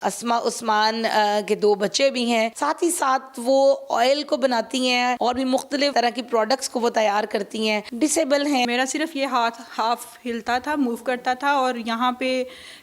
अस्मा उस्मान के 2 बच्चे भी हैं, साथ ही साथ वो ऑयल को बनाती हैं और भी मुख्तलिफ तरह की प्रोडक्ट्स को वो तैयार करती हैं। डिसेबल हैं। मेरा सिर्फ ये हाथ हाफ हिलता था, मूव करता था, और यहाँ पे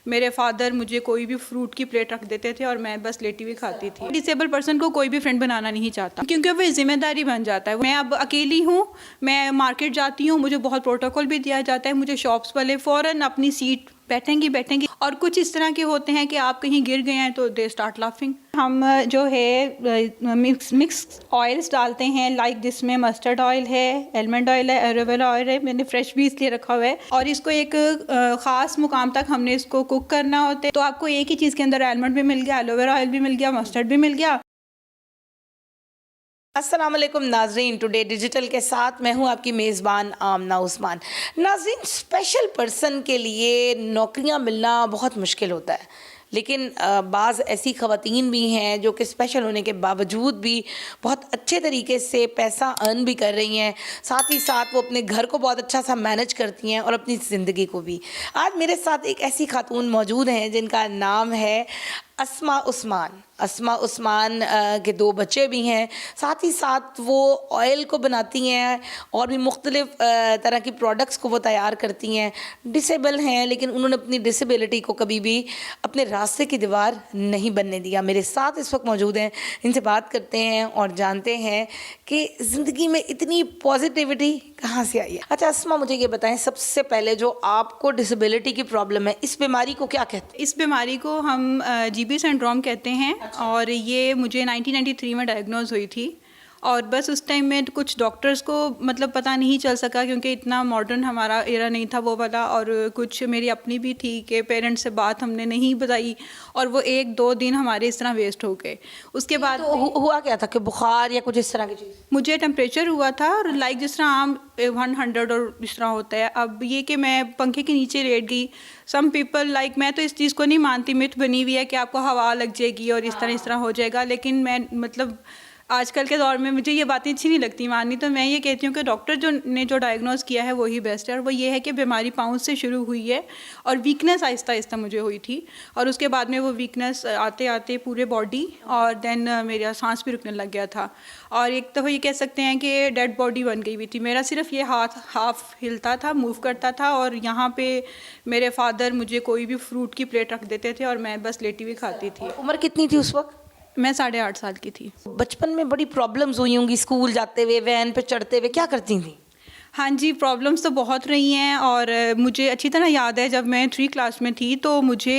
मेरे फादर मुझे कोई भी फ्रूट की प्लेट रख देते थे और मैं बस लेटी हुई खाती थी। डिसेबल पर्सन को कोई भी फ्रेंड बनाना नहीं चाहता क्योंकि वो जिम्मेदारी बन जाता है। मैं अब अकेली हूँ, मैं मार्केट जाती हूँ, मुझे बहुत प्रोटोकॉल भी दिया जाता है। मुझे शॉप्स वाले फ़ौरन अपनी सीट बैठेंगी और कुछ इस तरह के होते हैं कि आप कहीं गिर गए हैं तो दे स्टार्ट लाफिंग। हम जो है मिक्स ऑयल्स डालते हैं, लाइक जिसमें मस्टर्ड ऑयल है, आलमंड ऑयल है, एलोवेरा ऑयल है, मैंने फ्रेश भी इसलिए रखा हुआ है, और इसको एक ख़ास मुकाम तक हमने इसको कुक करना होता है। तो आपको एक ही चीज़ के अंदर आलमंड भी मिल गया, एलोवेरा ऑयल भी मिल गया, मस्टर्ड भी मिल गया। अस्सलाम वालेकुम नाज़रीन, टुडे डिजिटल के साथ मैं हूं आपकी मेज़बान आमना उस्मान। नाज़रीन, स्पेशल पर्सन के लिए नौकरियां मिलना बहुत मुश्किल होता है, लेकिन बाज़ ऐसी ख़वातीन भी हैं जो कि स्पेशल होने के बावजूद भी बहुत अच्छे तरीके से पैसा अर्न भी कर रही हैं, साथ ही साथ वो अपने घर को बहुत अच्छा सा मैनेज करती हैं और अपनी ज़िंदगी को भी। आज मेरे साथ एक ऐसी खातून मौजूद हैं जिनका नाम है अस्मा उस्मान। अस्मा उस्मान के 2 बच्चे भी हैं, साथ ही साथ वो ऑयल को बनाती हैं और भी मुख्तलिफ तरह की प्रोडक्ट्स को वो तैयार करती हैं। डिसेबल हैं, लेकिन उन्होंने अपनी डिसेबिलिटी को कभी भी अपने रास्ते की दीवार नहीं बनने दिया। मेरे साथ इस वक्त मौजूद हैं, इनसे बात करते हैं और जानते हैं कि ज़िंदगी में इतनी पॉजिटिविटी कहाँ से आई है। अच्छा अस्मा, मुझे ये बताएं, सबसे पहले जो आपको डिसेबिलिटी की प्रॉब्लम है, इस बीमारी को क्या कहते हैं? इस बीमारी को हम जीबी सिंड्रोम कहते हैं। अच्छा। और ये मुझे 1993 में डायग्नोज हुई थी, और बस उस टाइम में कुछ डॉक्टर्स को मतलब पता नहीं चल सका क्योंकि इतना मॉडर्न हमारा एरा नहीं था वो वाला, और कुछ मेरी अपनी भी थी कि पेरेंट्स से बात हमने नहीं बताई, और वो 1-2 दिन हमारे इस तरह वेस्ट हो गए। उसके बाद तो हुआ क्या था कि बुखार या कुछ इस तरह की चीज़? मुझे टेम्परेचर हुआ था, और लाइक जिस तरह आम 100 और इस तरह होता है। अब ये कि मैं पंखे के नीचे लेट गई। सम पीपल लाइक, मैं तो इस चीज़ को नहीं मानती, मिथ बनी हुई है कि आपको हवा लग जाएगी और इस तरह हो जाएगा, लेकिन मैं मतलब आजकल के दौर में मुझे ये बातें अच्छी नहीं लगती माननी, तो मैं ये कहती हूँ कि डॉक्टर जो डायग्नोज किया है वही बेस्ट है। और वो ये है कि बीमारी पाउंड से शुरू हुई है और वीकनेस आहिस्ता आहिस्ता मुझे हुई थी, और उसके बाद में वो वीकनेस आते आते पूरे बॉडी, और देन मेरा सांस भी रुकने लग गया था, और एक दफ़ा ये कह सकते हैं कि डेड बॉडी बन गई हुई थी। मेरा सिर्फ ये हाथ हाफ हिलता था, मूव करता था, और यहाँ पे मेरे फादर मुझे कोई भी फ्रूट की प्लेट रख देते थे और मैं बस लेटी हुई खाती थी। उम्र कितनी थी उस वक्त? मैं 8.5 साल की थी। बचपन में बड़ी प्रॉब्लम्स हुई होंगी, स्कूल जाते हुए, वैन पे चढ़ते हुए, क्या करती थी? हाँ जी, प्रॉब्लम्स तो बहुत रही हैं, और मुझे अच्छी तरह याद है जब मैं 3 क्लास में थी तो मुझे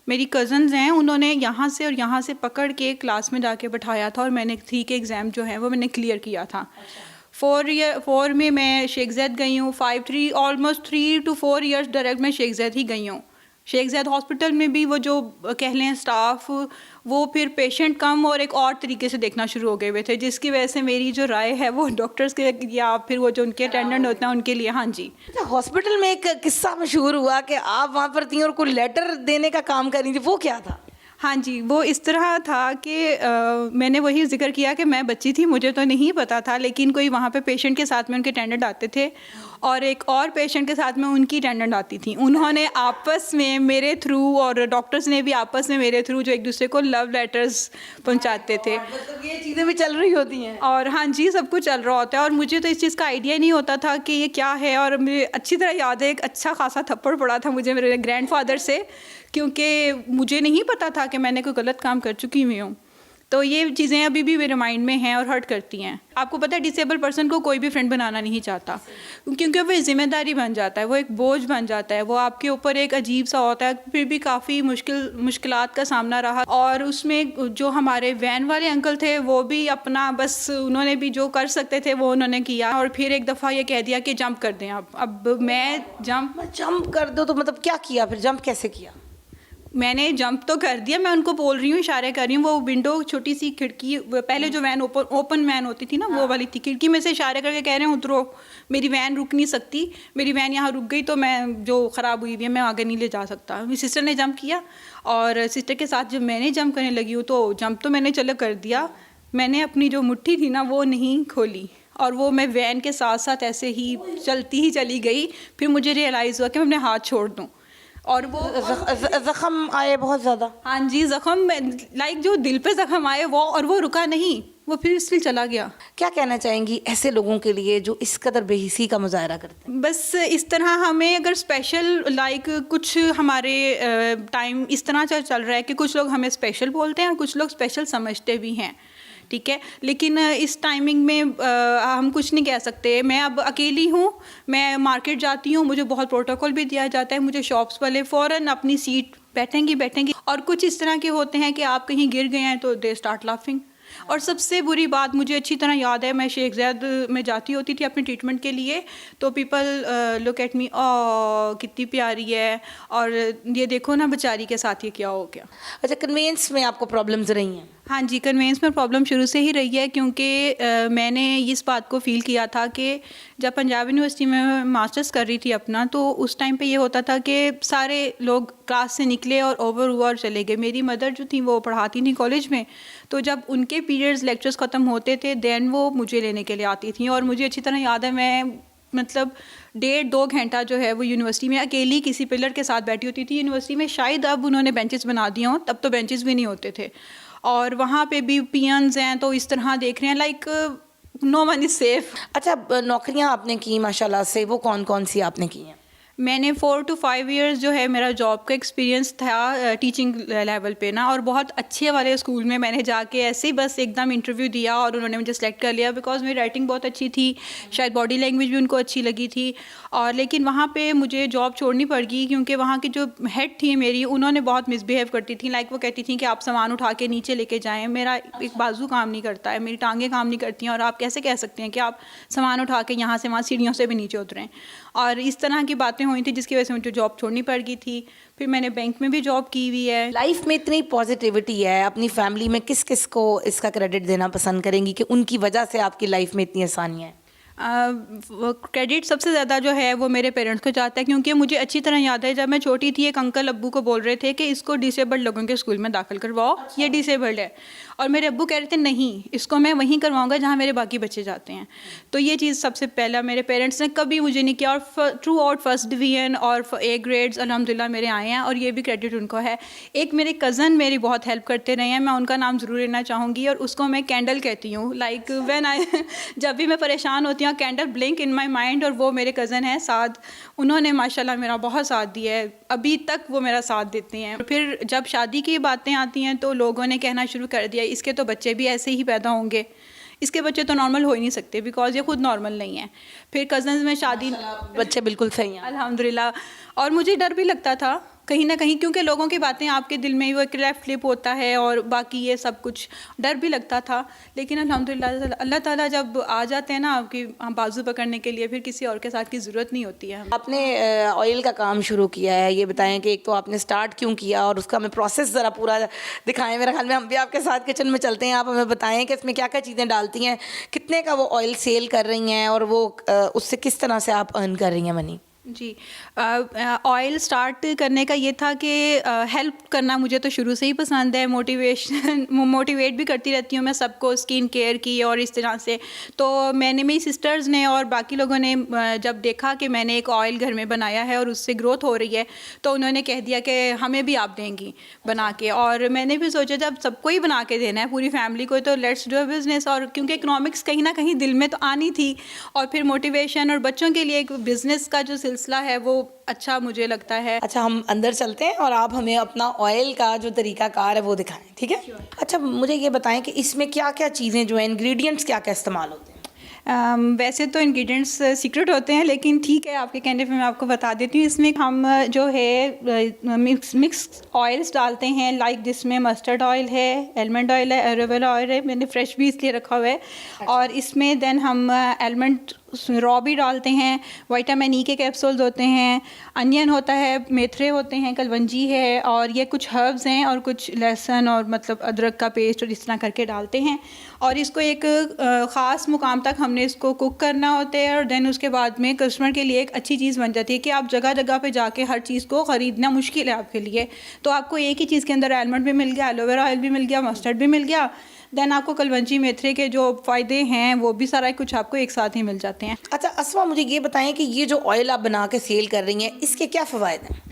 मेरी कज़न्स हैं, उन्होंने यहाँ से और यहाँ से पकड़ के क्लास में जाके बैठाया था, और मैंने 3 के एग्ज़ाम जो है वो मैंने क्लियर किया था। 4 में मैं शेख ज़ैद गई हूँ, 5-3 ऑलमोस्ट 3 to 4 ईयर्स डायरेक्ट मैं शेख ज़ैद ही गई हूँ। शेख ज़ैद हॉस्पिटल में भी वो जो कह लें स्टाफ, वो फिर पेशेंट कम और एक और तरीके से देखना शुरू हो गए हुए थे, जिसकी वजह से मेरी जो राय है वो डॉक्टर्स के या फिर वो जो उनके अटेंडेंट होते हैं उनके लिए। हाँ जी। हॉस्पिटल में एक किस्सा मशहूर हुआ कि आप वहाँ पर थी और कोई लेटर देने का काम कर रही थी, वो क्या था? हाँ जी, वो इस तरह था कि मैंने वही जिक्र किया कि मैं बच्ची थी, मुझे तो नहीं पता था, लेकिन कोई वहाँ पे पेशेंट के साथ में उनके अटेंडेंट आते थे और एक और पेशेंट के साथ में उनकी अटेंडेंट आती थी। उन्होंने आपस में मेरे थ्रू, और डॉक्टर्स ने भी आपस में मेरे थ्रू, जो एक दूसरे को लव लेटर्स पहुँचाते थे। मतलब ये चीज़ें भी चल रही होती हैं? और हाँ जी, सब कुछ चल रहा होता है, और मुझे तो इस चीज़ का आइडिया नहीं होता था कि ये क्या है। और मुझे अच्छी तरह याद है, एक अच्छा खासा थप्पड़ पड़ा था मुझे मेरे ग्रैंडफादर से, क्योंकि मुझे नहीं पता था कि मैंने कोई गलत काम कर चुकी हुई हूँ। तो ये चीज़ें अभी भी मेरे माइंड में हैं और हर्ट करती हैं। आपको पता है, डिसेबल पर्सन को कोई भी फ्रेंड बनाना नहीं चाहता क्योंकि वो जिम्मेदारी बन जाता है, वो एक बोझ बन जाता है, वो आपके ऊपर एक अजीब सा होता है। फिर भी काफ़ी मुश्किलात का सामना रहा, और उसमें जो हमारे वैन वाले अंकल थे वो भी अपना बस उन्होंने भी जो कर सकते थे वो उन्होंने किया, और फिर एक दफ़ा ये कह दिया कि जंप कर दें। अब मैं जंप कर दो, तो मतलब क्या किया फिर? जंप कैसे किया? मैंने जंप तो कर दिया, मैं उनको बोल रही हूँ, इशारे कर रही हूँ। वो विंडो, छोटी सी खिड़की, पहले जो वैन ओपन वैन होती थी ना, वो वाली थी, खिड़की में से इशारे करके कह रहे हैं उतरो, मेरी वैन रुक नहीं सकती, मेरी वैन यहाँ रुक गई तो मैं जो ख़राब हुई हुई है मैं आगे नहीं ले जा सकता। मेरी सिस्टर ने जंप किया, और सिस्टर के साथ जब मैंने जंप करने लगी हूँ तो जंप तो मैंने चलो कर दिया, मैंने अपनी जो मुट्ठी थी ना वो नहीं खोली, और वो मैं वैन के साथ साथ ऐसे ही चलती ही चली गई। फिर मुझे रियलाइज़ हुआ कि मैं अपने हाथ छोड़ दूँ, और वो जख्म आए बहुत ज़्यादा? हाँ जी, ज़ख्म लाइक जो दिल पे ज़ख्म आए वो, और वो रुका नहीं, वो फिर स्टिल चला गया। क्या कहना चाहेंगी ऐसे लोगों के लिए जो इस कदर बेहिसी का मुजाहरा करते हैं? बस इस तरह हमें अगर स्पेशल लाइक कुछ हमारे टाइम इस तरह चल रहा है कि कुछ लोग हमें स्पेशल बोलते हैं और कुछ लोग स्पेशल समझते भी हैं, ठीक है, लेकिन इस टाइमिंग में हम कुछ नहीं कह सकते। मैं अब अकेली हूँ, मैं मार्केट जाती हूँ, मुझे बहुत प्रोटोकॉल भी दिया जाता है, मुझे शॉप्स वाले फ़ौरन अपनी सीट बैठेंगी, और कुछ इस तरह के होते हैं कि आप कहीं गिर गए हैं तो दे स्टार्ट लाफिंग। और सबसे बुरी बात मुझे अच्छी तरह याद है, मैं शेख ज़ैद में जाती होती थी अपने ट्रीटमेंट के लिए, तो पीपल लुक एट मी, कितनी प्यारी है, और ये देखो ना बेचारी के साथ ये क्या हो गया। अच्छा, कन्वेंस में आपको प्रॉब्लम्स रही हैं? हाँ जी, कन्वेंस में प्रॉब्लम शुरू से ही रही है, क्योंकि मैंने इस बात को फ़ील किया था कि जब पंजाब यूनिवर्सिटी में मास्टर्स कर रही थी अपना, तो उस टाइम पे ये होता था कि सारे लोग क्लास से निकले और ओवर हुआ और चले गए। मेरी मदर जो थी वो पढ़ाती थी कॉलेज में, तो जब उनके पीरियड्स लेक्चर्स ख़त्म होते थे दैन वो मुझे लेने के लिए आती थी, और मुझे अच्छी तरह याद है मैं मतलब 1.5-2 घंटा जो है वो यूनिवर्सिटी में अकेली किसी पिलर के साथ बैठी होती थी। यूनिवर्सिटी में शायद अब उन्होंने बेंचेस बना दिए हों, तब तो बेंचेस भी नहीं होते थे, और वहाँ पे भी पियंस हैं तो इस तरह देख रहे हैं like no one is safe. अच्छा, नौकरियां आपने की माशाल्लाह से, वो कौन कौन सी आपने की हैं? मैंने 4 to 5 इयर्स जो है मेरा जॉब का एक्सपीरियंस था टीचिंग लेवल पे ना, और बहुत अच्छे वाले स्कूल में मैंने जाके ऐसे ही बस एकदम इंटरव्यू दिया और उन्होंने मुझे सेलेक्ट कर लिया, बिकॉज मेरी राइटिंग बहुत अच्छी थी, शायद बॉडी लैंग्वेज भी उनको अच्छी लगी थी। और लेकिन वहाँ पे मुझे जॉब छोड़नी पड़ गई, क्योंकि वहाँ की जो हेड थी मेरी, उन्होंने बहुत मिसबिहेव करती थी। लाइक वो कहती थी कि आप सामान उठा के नीचे लेके जाएँ, मेरा एक बाजू काम नहीं करता है, मेरी टांगें काम नहीं करती हैं, और आप कैसे कह सकते हैं कि आप सामान उठा के यहाँ से वहाँ सीढ़ियों से भी नीचे उतरें। और इस तरह की बातें हुई थी जिसकी वजह से मुझे जॉब छोड़नी पड़ गई थी। फिर मैंने बैंक में भी जॉब की हुई है। लाइफ में इतनी पॉजिटिविटी है, अपनी फैमिली में किस किस को इसका क्रेडिट देना पसंद करेंगी कि उनकी वजह से आपकी लाइफ में इतनी आसानियाँ हैं? क्रेडिट सबसे ज़्यादा जो है वो मेरे पेरेंट्स को जाता है, क्योंकि मुझे अच्छी तरह याद है जब मैं छोटी थी एक अंकल अब्बू को बोल रहे थे कि इसको डिसेबल्ड लोगों के स्कूल में दाखिल करवाओ, ये डिसेबल्ड है, और मेरे अब्बू कह रहे थे नहीं, इसको मैं वहीं करवाऊंगा जहाँ मेरे बाकी बच्चे जाते हैं। तो ये चीज़ सबसे पहला मेरे पेरेंट्स ने कभी मुझे नहीं किया, और थ्रू आउट फर्स्ट डिवीजन और A ग्रेड्स अल्हम्दुलिल्लाह मेरे आए हैं, और ये भी क्रेडिट उनको है। एक मेरे कज़न मेरी बहुत हेल्प करते रहे हैं, मैं उनका नाम ज़रूर लेना चाहूँगी, और उसको मैं कैंडल कहती हूँ। लाइक व्हेन आई जब भी मैं परेशान होती हूँ, candle blink in my mind, और वो मेरे कज़न हैं साद, उन्होंने माशाल्लाह मेरा बहुत साथ दिया है, अभी तक वो मेरा साथ देते हैं। फिर जब शादी की बातें आती हैं तो लोगों ने कहना शुरू कर दिया इसके तो बच्चे भी ऐसे ही पैदा होंगे, इसके बच्चे तो नॉर्मल हो ही नहीं सकते, बिकॉज ये खुद नॉर्मल नहीं है। फिर कज़न्स में शादी, बच्चे बिल्कुल सही हैं अल्हम्दुलिल्लाह। और मुझे डर भी लगता था कहीं ना कहीं, क्योंकि लोगों की बातें आपके दिल में वो एक क्लैप फ्लिप होता है, और बाकी ये सब कुछ डर भी लगता था। लेकिन अल्हम्दुलिल्लाह अल्लाह ताला जब आ जाते हैं ना आपकी बाजू पकड़ने के लिए, फिर किसी और के साथ की ज़रूरत नहीं होती है। आपने ऑयल का काम शुरू किया है, ये बताएं कि एक तो आपने स्टार्ट क्यों किया और उसका हमें प्रोसेस ज़रा पूरा दिखाएं। मेरे ख्याल में हम भी आपके साथ किचन में चलते हैं, आप हमें बताएं कि इसमें क्या क्या चीज़ें डालती हैं, कितने का वो ऑयल सेल कर रही हैं, और वो उससे किस तरह से आप अर्न कर रही हैं मनी? जी, ऑयल स्टार्ट करने का ये था कि हेल्प करना मुझे तो शुरू से ही पसंद है, मोटिवेट भी करती रहती हूँ मैं सबको स्किन केयर की और इस तरह से। तो मैंने, मेरी सिस्टर्स ने और बाकी लोगों ने जब देखा कि मैंने एक ऑयल घर में बनाया है और उससे ग्रोथ हो रही है, तो उन्होंने कह दिया कि हमें भी आप देंगी बना के। और मैंने भी सोचा जब सबको ही बना के देना है पूरी फैमिली को, तो लेट्स डू अ बिज़नेस। और क्योंकि इकोनॉमिक्स कहीं ना कहीं दिल में तो आनी थी, और फिर मोटिवेशन और बच्चों के लिए एक बिज़नेस का जो सिलसिला है वो अच्छा मुझे लगता है। अच्छा, हम अंदर चलते हैं और आप हमें अपना ऑयल का जो तरीकाकार है वो दिखाएं, ठीक है? अच्छा, मुझे ये बताएं कि इसमें क्या क्या चीज़ें जो हैं, इंग्रेडिएंट्स क्या क्या इस्तेमाल होते हैं? वैसे तो इंग्रेडिएंट्स सीक्रेट होते हैं, लेकिन ठीक है आपके कहने पे मैं आपको बता देती हूँ। इसमें हम जो है मिक्स ऑयल्स डालते हैं, लाइक जिसमें मस्टर्ड ऑयल है, आलमंड ऑयल है, एलोवेरा ऑयल है, मैंने फ्रेश भी इसलिए रखा हुआ है। और इसमें देन हम आलमंड रॉ भी डालते हैं, विटामिन ई के कैप्सूल्स होते हैं, अनियन होता है, मेथरे होते हैं, कलवंजी है, और ये कुछ हर्ब्स हैं, और कुछ लहसुन और मतलब अदरक का पेस्ट और इस तरह करके डालते हैं। और इसको एक ख़ास मुकाम तक हमने इसको कुक करना होता है, और देन उसके बाद में कस्टमर के लिए एक अच्छी चीज़ बन जाती है कि आप जगह जगह पे जाके हर चीज़ को ख़रीदना मुश्किल है आपके लिए। तो आपको एक ही चीज़ के अंदर आलमंड भी मिल गया, एलोवेरा ऑयल भी मिल गया, मस्टर्ड भी मिल गया, देन आपको कलवंजी मेथरे के जो फ़ायदे हैं वो भी सारा कुछ आपको एक साथ ही मिल जाते हैं। अच्छा अस्मा, मुझे ये बताएं कि ये जो ऑयल आप बना के सेल कर रही हैं, इसके क्या फ़वाइद हैं?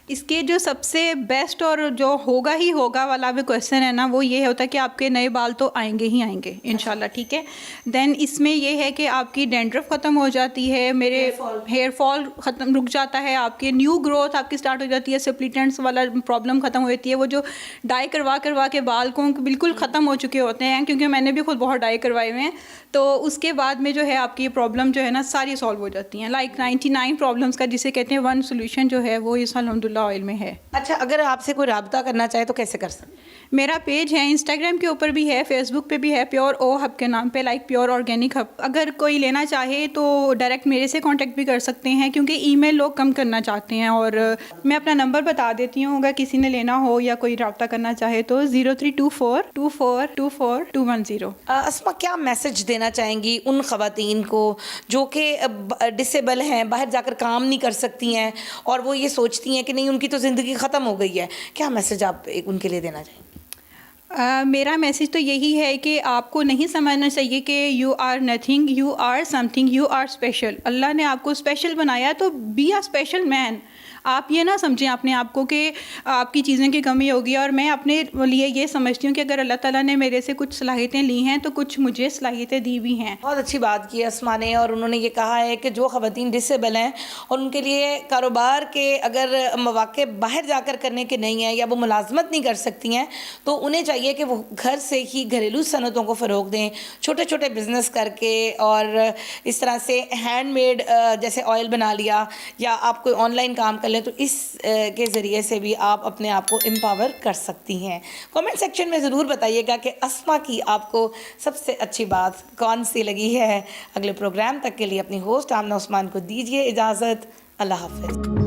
इसके जो सबसे बेस्ट और जो होगा ही होगा वाला भी क्वेश्चन है ना, वो ये होता है कि आपके नए बाल तो आएंगे ही आएंगे इंशाल्लाह, ठीक है। देन इसमें ये है कि आपकी डेंड्रफ ख़त्म हो जाती है, मेरे हेयर फॉल ख़त्म रुक जाता है, आपकी न्यू ग्रोथ आपकी स्टार्ट हो जाती है, स्प्लिटेंट्स वाला प्रॉब्लम ख़त्म हो जाती है। वो जो डाई करवा करवा के बाल को बिल्कुल ख़त्म हो चुके होते हैं, क्योंकि मैंने भी खुद बहुत डाई करवाए हुए हैं, तो उसके बाद में जो है आपकी ये प्रॉब्लम जो है ना सारी सॉल्व हो जाती हैं। लाइक 99 प्रॉब्लम्स का जिसे कहते हैं वन सोल्यूशन जो है वो इस अल्हम्दुलिल्लाह ऑयल में है। अच्छा, अगर आपसे कोई राब्ता करना चाहे तो कैसे कर सकते हैं? मेरा पेज है, इंस्टाग्राम के ऊपर भी है, फेसबुक पे भी है, प्योर ओ हब के नाम पे, लाइक प्योर ऑर्गेनिक हब। अगर कोई लेना चाहे तो डायरेक्ट मेरे से कांटेक्ट भी कर सकते हैं, क्योंकि ईमेल लोग कम करना चाहते हैं। और मैं अपना नंबर बता देती हूँ, अगर किसी ने लेना हो या कोई रब्ता करना चाहे तो 03242424 अस्मा, क्या मैसेज देना चाहेंगी उन ख़वातीन को जो कि डिसेबल हैं, बाहर जाकर काम नहीं कर सकती हैं और वो ये सोचती हैं कि नहीं उनकी तो ज़िंदगी ख़त्म हो गई है, क्या मैसेज आप उनके लिए देना चाहेंगी? मेरा मैसेज तो यही है कि आपको नहीं समझना चाहिए कि you are nothing, you are something, you are special. Allah ने आपको स्पेशल बनाया तो बी अ स्पेशल मैन। आप ये ना समझें अपने आप को कि आपकी चीज़ें की कमी होगी। और मैं अपने लिए ये समझती हूँ कि अगर अल्लाह ताला ने मेरे से कुछ सलाहियतें ली हैं तो कुछ मुझे सलाहियतें दी भी हैं। बहुत अच्छी बात की अस्मा ने, और उन्होंने ये कहा है कि जो ख़वातीन डिसेबल हैं और उनके लिए कारोबार के अगर मौक़े बाहर जाकर करने के नहीं हैं या वो मुलाजमत नहीं कर सकती हैं तो उन्हें चाहिए कि वो घर से ही घरेलू सनतों को फ़रोग़ दें, छोटे छोटे बिज़नेस करके, और इस तरह से हैंडमेड जैसे ऑयल बना लिया या आप कोई ऑनलाइन काम कर लें तो इस के ज़रिए से भी आप अपने आप को एम्पावर कर सकती हैं। कमेंट सेक्शन में ज़रूर बताइएगा कि अस्मा की आपको सबसे अच्छी बात कौन सी लगी है। अगले प्रोग्राम तक के लिए अपनी होस्ट आमना उस्मान को दीजिए इजाज़त। अल्लाह हाफ़िज़।